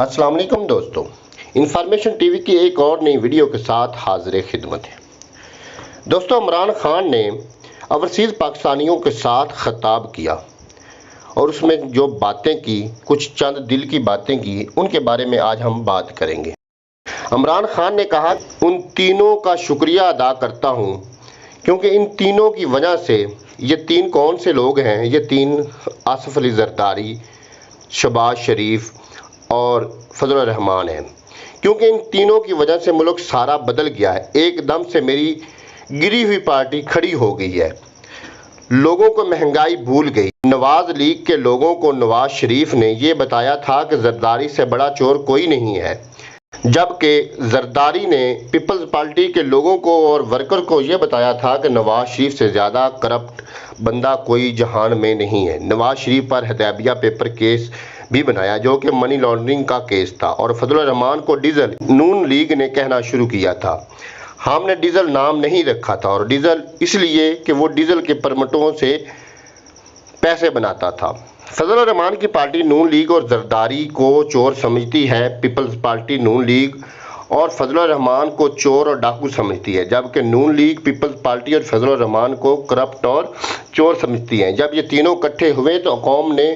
अस्सलाम वालेकुम दोस्तों, इंफॉर्मेशन टीवी की एक और नई वीडियो के साथ हाजिर खिदमत है। दोस्तों, इमरान खान ने ओवरसीज़ पाकिस्तानियों के साथ खिताब किया और उसमें जो बातें की, कुछ चंद दिल की बातें की, उनके बारे में आज हम बात करेंगे। इमरान खान ने कहा, उन तीनों का शुक्रिया अदा करता हूँ क्योंकि इन तीनों की वजह से, ये तीन कौन से लोग हैं? ये तीन आसिफ अली जरदारी, शहबाज शरीफ और फजलुर रहमान हैं। क्योंकि इन तीनों की वजह से मुल्क सारा बदल गया है। एकदम से मेरी गिरी हुई पार्टी खड़ी हो गई है। लोगों को महंगाई भूल गई। नवाज लीग के लोगों को नवाज शरीफ ने ये बताया था कि जरदारी से बड़ा चोर कोई नहीं है, जबकि जरदारी ने पीपल्स पार्टी के लोगों को और वर्कर को ये बताया था कि नवाज शरीफ से ज़्यादा करप्ट बंदा कोई जहान में नहीं है। नवाज शरीफ पर हदैबिया पेपर केस भी बनाया जो कि मनी लॉन्ड्रिंग का केस था, और फजलुर रहमान को डीजल नून लीग ने कहना शुरू किया था। हमने डीजल नाम नहीं रखा था, और डीजल इसलिए कि वो डीजल के परमिटों से पैसे बनाता था। फजलुर रहमान की पार्टी नून लीग और जरदारी को चोर समझती है, पीपल्स पार्टी नून लीग और फजलुर रहमान को चोर और डाकू समझती है, जबकि नून लीग पीपल्स पार्टी और फजलुर रहमान को करप्ट और चोर समझती है। जब ये तीनों इकट्ठे हुए तो कौम ने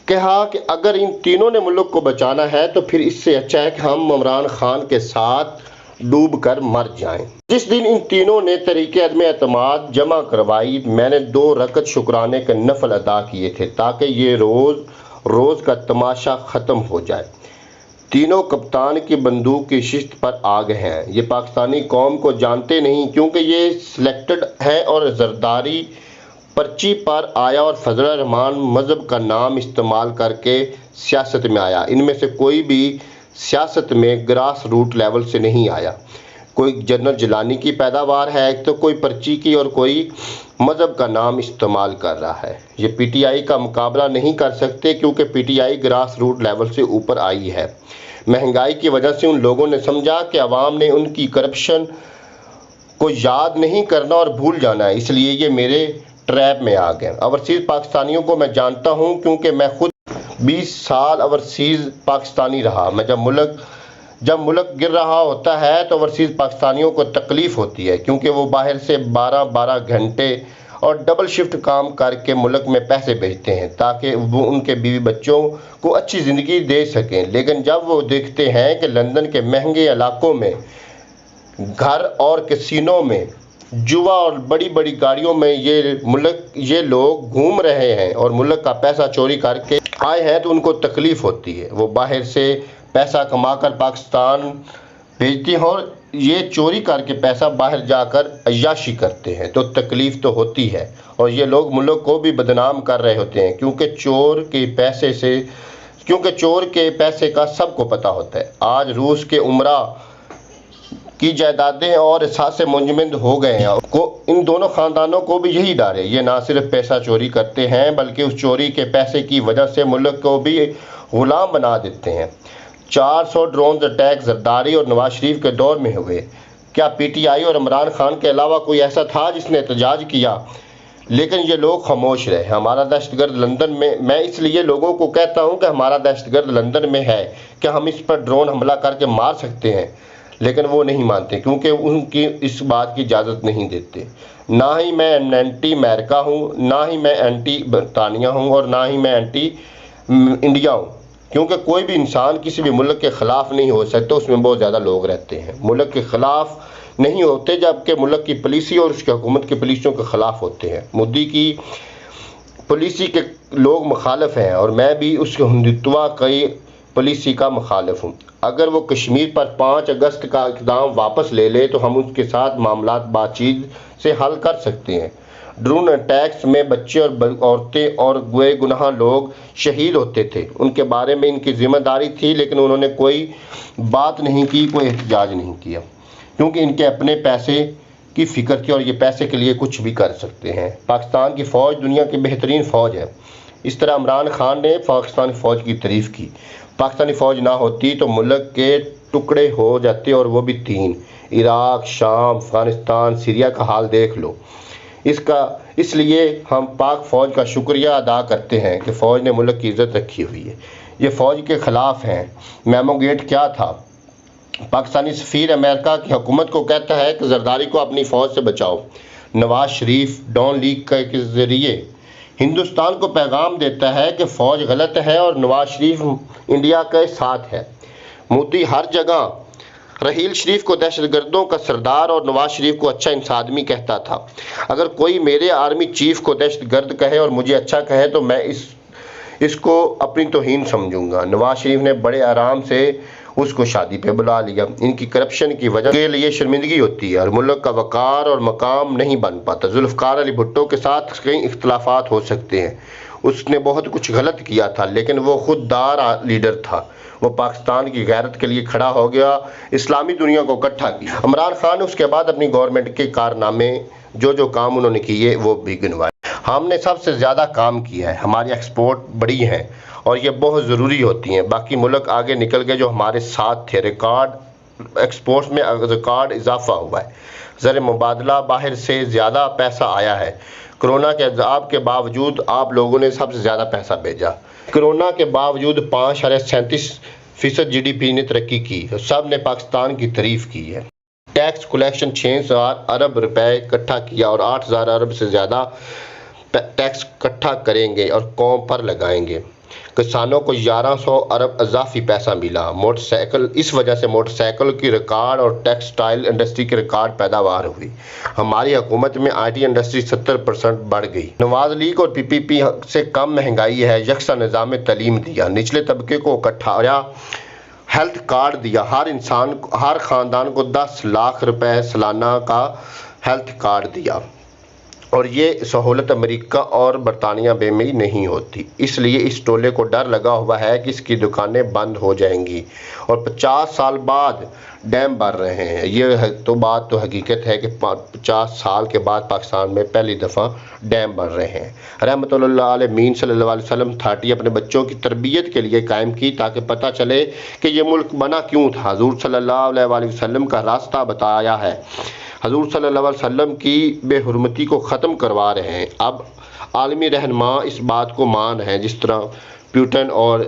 कहा कि अगर इन तीनों ने मुल्क को बचाना है तो फिर इससे अच्छा है कि हम इमरान खान के साथ डूब कर मर जाएं। जिस दिन इन तीनों ने तरीके अदम एतमाद जमा करवाई, मैंने 2 रकत शुक्राने के नफल अदा किए थे ताकि ये रोज़ का तमाशा ख़त्म हो जाए। तीनों कप्तान की बंदूक की शिस्त पर आ गए हैं। ये पाकिस्तानी कौम को जानते नहीं क्योंकि ये सिलेक्टेड है, और जरदारी पर्ची पर आया और फजलुर रहमान मज़हब का नाम इस्तेमाल करके सियासत में आया। इनमें से कोई भी सियासत में ग्रास रूट लेवल से नहीं आया। कोई जनरल जिलानी की पैदावार है तो कोई पर्ची की, और कोई मज़हब का नाम इस्तेमाल कर रहा है। ये पीटीआई का मुकाबला नहीं कर सकते क्योंकि पीटीआई ग्रास रूट लेवल से ऊपर आई है। महंगाई की वजह से उन लोगों ने समझा कि अवाम ने उनकी करप्शन को याद नहीं करना और भूल जाना है, इसलिए ये मेरे ट्रैप में आ गए। ओवरसीज़ पाकिस्तानियों को मैं जानता हूँ क्योंकि मैं खुद 20 साल ओवरसीज़ पाकिस्तानी रहा। मैं जब मुल्क गिर रहा होता है तो ओवरसीज़ पाकिस्तानियों को तकलीफ़ होती है क्योंकि वो बाहर से 12-12 घंटे और डबल शिफ्ट काम करके मुल्क में पैसे भेजते हैं ताकि वो उनके बीवी बच्चों को अच्छी ज़िंदगी दे सकें। लेकिन जब वो देखते हैं कि लंदन के महंगे इलाकों में घर और कैसीनो में जुआ और बड़ी बड़ी गाड़ियों में ये लोग घूम रहे हैं और मुल्क का पैसा चोरी करके आए हैं, तो उनको तकलीफ़ होती है। वो बाहर से पैसा कमाकर पाकिस्तान भेजती हैं और ये चोरी करके पैसा बाहर जाकर अय्याशी करते हैं, तो तकलीफ़ तो होती है। और ये लोग मुल्क को भी बदनाम कर रहे होते हैं क्योंकि चोर के पैसे का सबको पता होता है। आज रूस के उमरा की जायदादें और एहसास मुंजमद हो गए हैं। इन दोनों ख़ानदानों को भी यही डर है। ये ना सिर्फ पैसा चोरी करते हैं बल्कि उस चोरी के पैसे की वजह से मुल्क को भी ग़ुलाम बना देते हैं। 400 ड्रोन अटैक जरदारी और नवाज शरीफ के दौर में हुए। क्या पीटीआई और इमरान खान के अलावा कोई ऐसा था जिसने एहतजाज किया? लेकिन ये लोग खामोश रहे। हमारा दहशतगर्द लंदन में, मैं इसलिए लोगों को कहता हूँ कि हमारा दहशतगर्द लंदन में है, क्या हम इस पर ड्रोन हमला करके मार सकते हैं? लेकिन वो नहीं मानते क्योंकि उनकी इस बात की इजाज़त नहीं देते। ना ही मैं एंटी अमेरिका हूँ, ना ही मैं एंटी बरतानिया हूँ, और ना ही मैं एंटी इंडिया हूँ, क्योंकि कोई भी इंसान किसी भी मुल्क के ख़िलाफ़ नहीं हो सकता। उसमें बहुत ज़्यादा लोग रहते हैं मुल्क के ख़िलाफ़ नहीं होते, जबकि मुल्क की पुलिस और उसकी हुकूमत की पुलिसों के ख़िलाफ़ होते हैं। मोदी की पॉलिसी के लोग मुखालिफ हैं और मैं भी उसके हिंदुत्व की पॉलिसी का मुखालिफ हूँ। अगर वो कश्मीर पर 5 अगस्त का इक़दाम वापस ले ले तो हम उसके साथ मामलात बातचीत से हल कर सकते हैं। ड्रोन अटैक्स में बच्चे और औरतें और बेगुनाह लोग शहीद होते थे, उनके बारे में इनकी जिम्मेदारी थी, लेकिन उन्होंने कोई बात नहीं की, कोई एहतजाज नहीं किया क्योंकि इनके अपने पैसे की फ़िक्र थी और ये पैसे के लिए कुछ भी कर सकते हैं। पाकिस्तान की फ़ौज दुनिया की बेहतरीन फ़ौज है। इस तरह इमरान खान ने पाकिस्तानी फ़ौज की तारीफ़ की। पाकिस्तानी फ़ौज ना होती तो मुल्क के टुकड़े हो जाते, और वो भी 3। इराक़, शाम, अफ़गानिस्तान, सीरिया का हाल देख लो। इसलिए हम पाक फ़ौज का शुक्रिया अदा करते हैं कि फ़ौज ने मुल्क की इज़्ज़त रखी हुई है। یہ فوج کے خلاف ہیں۔ میمو گیٹ کیا تھا؟ پاکستانی سفیر امریکہ کی حکومت کو کہتا ہے کہ زرداری کو اپنی فوج سے بچاؤ۔ نواز شریف ڈان لیگ کے ذریعے ہندوستان کو پیغام دیتا ہے کہ فوج غلط ہے اور نواز شریف انڈیا کے ساتھ ہے۔ مودی ہر جگہ رحیل شریف کو دہشت گردوں کا سردار اور نواز شریف کو اچھا انسان آدمی کہتا تھا۔ اگر کوئی میرے آرمی چیف کو دہشت گرد کہے اور مجھے اچھا کہے تو میں اس کو اپنی توہین سمجھوں گا۔ نواز شریف نے بڑے آرام سے اس کو شادی پہ بلا لیا۔ ان کی کرپشن کی وجہ کے لیے شرمندگی ہوتی ہے اور ملک کا وقار اور مقام نہیں بن پاتا۔ ذوالفقار علی بھٹو کے ساتھ کئی اختلافات ہو سکتے ہیں، اس نے بہت کچھ غلط کیا تھا، لیکن وہ خوددار لیڈر تھا۔ وہ پاکستان کی غیرت کے لیے کھڑا ہو گیا، اسلامی دنیا کو اکٹھا کیا۔ عمران خان نے اس کے بعد اپنی گورنمنٹ کے کارنامے جو کام انہوں نے کیے وہ بھی گنوائے۔ ہم نے سب سے زیادہ کام کیا ہے، ہماری ایکسپورٹ بڑی ہیں اور یہ بہت ضروری ہوتی ہیں۔ باقی ملک آگے نکل گئے جو ہمارے ساتھ تھے۔ ایکسپورٹ میں ریکارڈ اضافہ ہوا ہے۔ زر مبادلہ باہر سے زیادہ پیسہ آیا ہے۔ کرونا کے عذاب کے باوجود آپ لوگوں نے سب سے زیادہ پیسہ بھیجا۔ کرونا کے باوجود 5.37% GDP نے ترقی کی۔ سب نے پاکستان کی تعریف کی ہے۔ ٹیکس کلیکشن 6,000 ارب روپے اکٹھا کیا اور 8,000 ارب سے زیادہ ٹیکس اکٹھا کریں گے اور قوم پر لگائیں گے۔ کسانوں کو 1,100 ارب اضافی پیسہ ملا۔ اس وجہ سے موٹر سائیکل کی ریکارڈ اور ٹیکسٹائل انڈسٹری کی ریکارڈ پیداوار ہوئی۔ ہماری حکومت میں IT انڈسٹری 70% بڑھ گئی۔ نواز لیگ اور PPP سے کم مہنگائی ہے۔ یکساں نظام تعلیم دیا۔ نچلے طبقے کو اکٹھایا۔ ہیلتھ کارڈ دیا۔ ہر خاندان کو 10 لاکھ روپے سالانہ کا ہیلتھ کارڈ دیا۔ اور یہ سہولت امریکہ اور برطانیہ میں نہیں ہوتی، اس لیے اس ٹولے کو ڈر لگا ہوا ہے کہ اس کی دکانیں بند ہو جائیں گی اور 50 سال بعد ڈیم بن رہے ہیں۔ یہ بات تو حقیقت ہے کہ 50 سال کے بعد پاکستان میں پہلی دفعہ ڈیم بن رہے ہیں۔ رحمت اللہ علیہ مین صلی اللہ علیہ وسلم 30 اپنے بچوں کی تربیت کے لیے قائم کی تاکہ پتہ چلے کہ یہ ملک بنا کیوں تھا۔ حضور صلی اللہ علیہ وسلم کا راستہ بتایا ہے۔ حضور صلی اللہ علیہ وسلم کی بے حرمتی کو ختم کروا رہے ہیں۔ اب عالمی رہنما اس بات کو مان رہے ہیں، جس طرح پیوٹن اور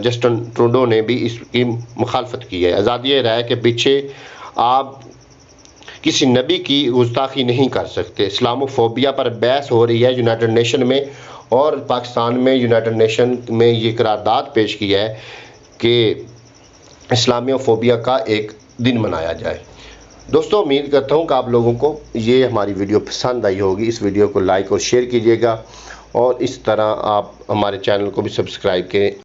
جسٹن ٹروڈو نے بھی اس کی مخالفت کی ہے۔ آزادی رائے کے پیچھے آپ کسی نبی کی گستاخی نہیں کر سکتے۔ اسلاموفوبیا پر بحث ہو رہی ہے یونائٹڈ نیشن میں، اور پاکستان میں یونائٹڈ نیشن میں یہ قرارداد پیش کی ہے کہ اسلاموفوبیا کا ایک دن منایا جائے۔ دوستوں، امید کرتا ہوں کہ آپ لوگوں کو یہ ہماری ویڈیو پسند آئی ہوگی۔ اس ویڈیو کو لائک اور شیئر کیجیے گا اور اس طرح آپ ہمارے چینل کو بھی سبسکرائب کریں۔